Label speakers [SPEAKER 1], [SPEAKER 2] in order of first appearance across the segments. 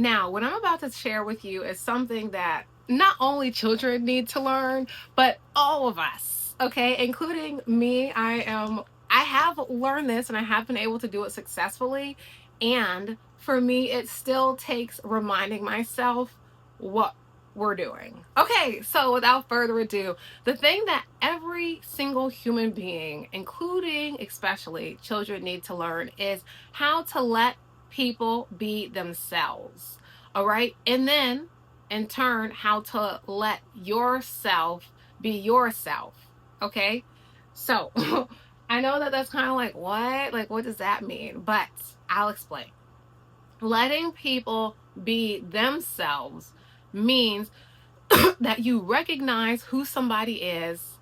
[SPEAKER 1] Now, what I'm about to share with you is something that not only children need to learn, but all of us, okay, including me. I have learned this and I have been able to do it successfully. And for me, it still takes reminding myself what we're doing. Okay, so without further ado, the thing that every single human being, including especially children, need to learn is how to let people be themselves. All right. And then in turn, how to let yourself be yourself. Okay. So I know that that's kind of like, what? Like, what does that mean? But I'll explain. Letting people be themselves means that you recognize who somebody is,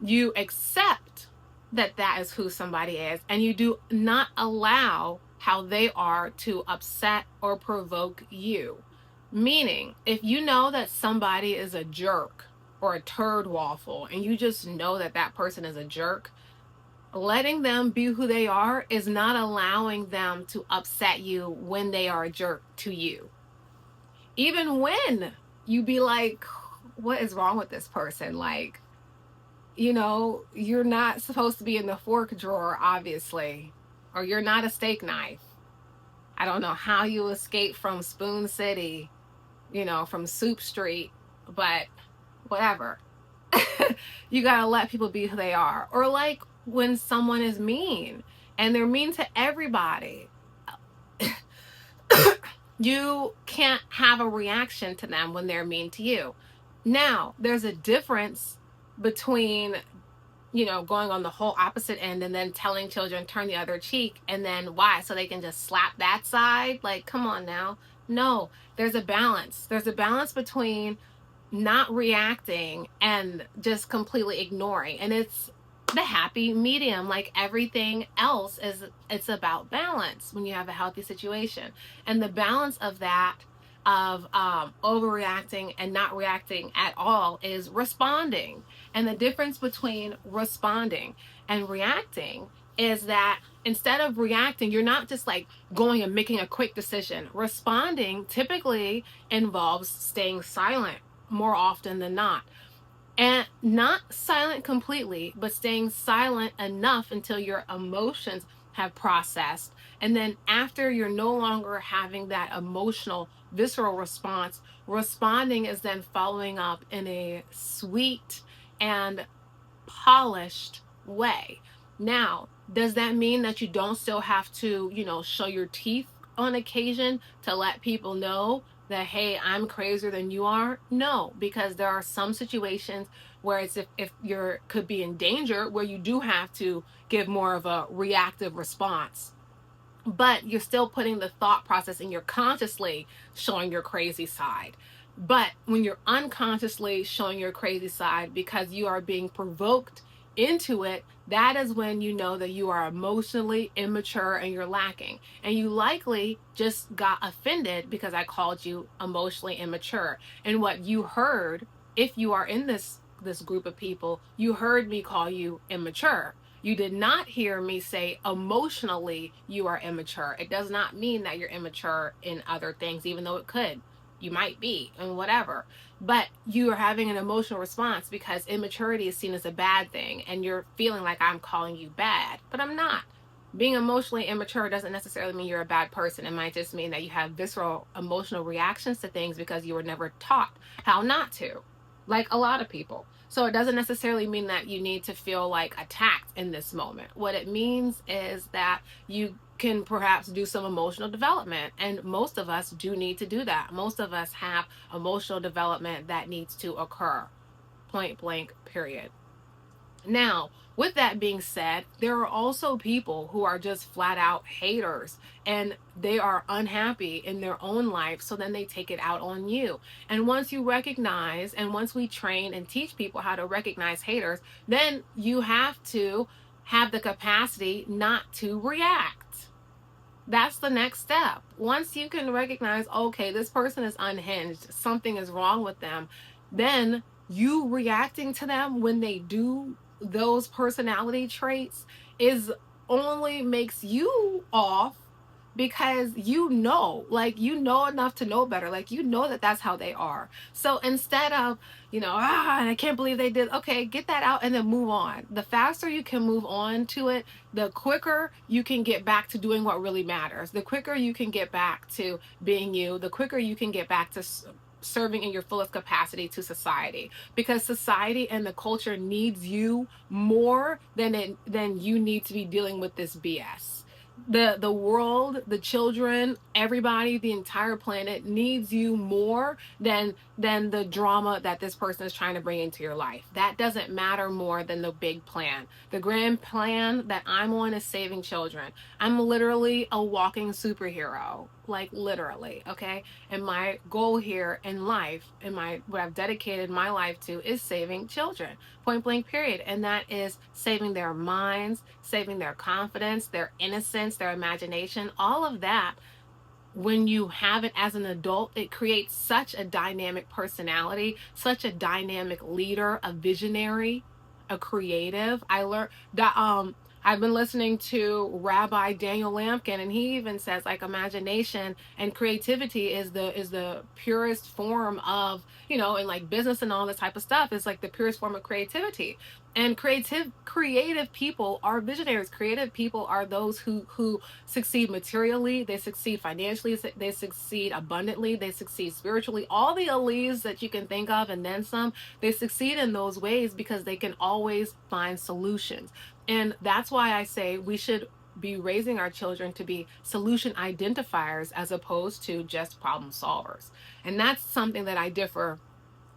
[SPEAKER 1] you accept that that is who somebody is, and you do not allow how they are to upset or provoke you. Meaning, if you know that somebody is a jerk or a turd waffle, and you just know that that person is a jerk, letting them be who they are is not allowing them to upset you when they are a jerk to you. Even when you be like, what is wrong with this person? Like, you're not supposed to be in the fork drawer, obviously, or you're not a steak knife. I don't know how you escape from Spoon City, from Soup Street, but whatever. You gotta let people be who they are. Or like when someone is mean and they're mean to everybody, you can't have a reaction to them when they're mean to you. Now, there's a difference between going on the whole opposite end and then telling children turn the other cheek, and then why? So they can just slap that side? Like, come on now. No, there's a balance. There's a balance between not reacting and just completely ignoring. And it's the happy medium. Like everything else is, it's about balance when you have a healthy situation. And the balance of that, of overreacting and not reacting at all, is responding. And the difference between responding and reacting is that instead of reacting, you're not just like going and making a quick decision. Responding typically involves staying silent more often than not. And not silent completely, but staying silent enough until your emotions have processed. And then after you're no longer having that emotional, visceral response, responding is then following up in a sweet and polished way. Now, does that mean that you don't still have to, show your teeth on occasion to let people know that, hey, I'm crazier than you are? No, because there are some situations where it's, if you're could be in danger, where you do have to give more of a reactive response. But you're still putting the thought process and you're consciously showing your crazy side. But when you're unconsciously showing your crazy side because you are being provoked into it, that is when you know that you are emotionally immature and you're lacking. And you likely just got offended because I called you emotionally immature. And what you heard, if you are in this group of people, you heard me call you immature. You did not hear me say emotionally you are immature. It does not mean that you're immature in other things, even though it could. You might be, and whatever. But you are having an emotional response because immaturity is seen as a bad thing, and you're feeling like I'm calling you bad, but I'm not. Being emotionally immature doesn't necessarily mean you're a bad person. It might just mean that you have visceral emotional reactions to things because you were never taught how not to, like a lot of people. So it doesn't necessarily mean that you need to feel like attacked in this moment. What it means is that you can perhaps do some emotional development. And most of us do need to do that. Most of us have emotional development that needs to occur. Point blank, period. Now, with that being said, there are also people who are just flat out haters and they are unhappy in their own life. So then they take it out on you. And once you recognize, and once we train and teach people how to recognize haters, then you have to have the capacity not to react. That's the next step. Once you can recognize, okay, this person is unhinged, something is wrong with them, then you reacting to them when they do those personality traits is only makes you off because you know, like, you know enough to know better. Like, you know that that's how they are. So instead of, I can't believe they did. Okay, get that out and then move on. The faster you can move on to it, the quicker you can get back to doing what really matters. The quicker you can get back to being you, the quicker you can get back to serving in your fullest capacity to society, because society and the culture needs you more than you need to be dealing with this BS. The world, the children, everybody, the entire planet needs you more than the drama that this person is trying to bring into your life. That doesn't matter more than the big plan. The grand plan that I'm on is saving children. I'm literally a walking superhero, like, literally, okay? And my goal here in life, and what I've dedicated my life to, is saving children, point blank, period. And that is saving their minds, saving their confidence, their innocence, their imagination, all of that. When you have it as an adult, it creates such a dynamic personality, such a dynamic leader, a visionary, a creative. I learned that I've been listening to Rabbi Daniel Lampkin, and he even says, like, imagination and creativity is the purest form of, in like business and all this type of stuff, is like the purest form of creativity. And creative people are visionaries. Creative people are those who succeed materially, they succeed financially, they succeed abundantly, they succeed spiritually, all the alleles that you can think of and then some. They succeed in those ways because they can always find solutions. And that's why I say we should be raising our children to be solution identifiers as opposed to just problem solvers. And that's something that I differ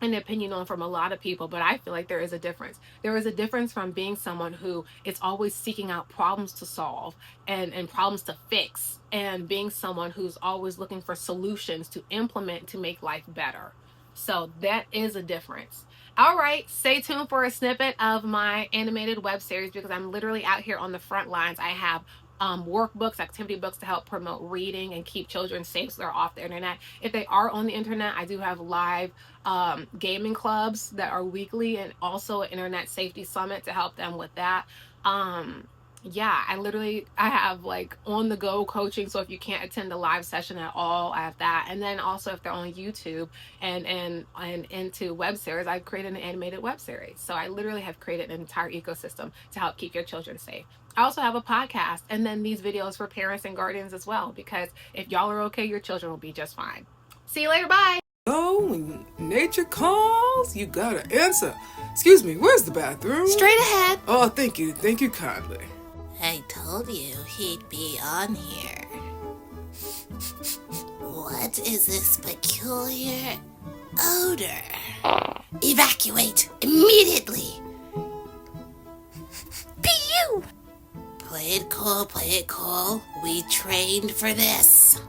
[SPEAKER 1] an opinion on from a lot of people, but I feel like there is a difference. There is a difference from being someone who is always seeking out problems to solve and problems to fix, and being someone who's always looking for solutions to implement to make life better. So that is a difference. All right, stay tuned for a snippet of my animated web series, because I'm literally out here on the front lines. I have workbooks, activity books to help promote reading and keep children safe so they're off the internet. If they are on the internet, I do have live gaming clubs that are weekly, and also an internet safety summit to help them with that. Yeah, I have like on the go coaching. So if you can't attend a live session at all, I have that. And then also if they're on YouTube and into web series, I've created an animated web series. So I literally have created an entire ecosystem to help keep your children safe. I also have a podcast, and then these videos for parents and guardians as well, because if y'all are okay, your children will be just fine. See you later. Bye.
[SPEAKER 2] Oh, when nature calls, you gotta answer. Excuse me, where's the bathroom?
[SPEAKER 3] Straight ahead.
[SPEAKER 2] Oh, thank you kindly.
[SPEAKER 3] I told you he'd be on here. What is this peculiar odor? Evacuate immediately. Pew! Play it cool, play it cool. We trained for this.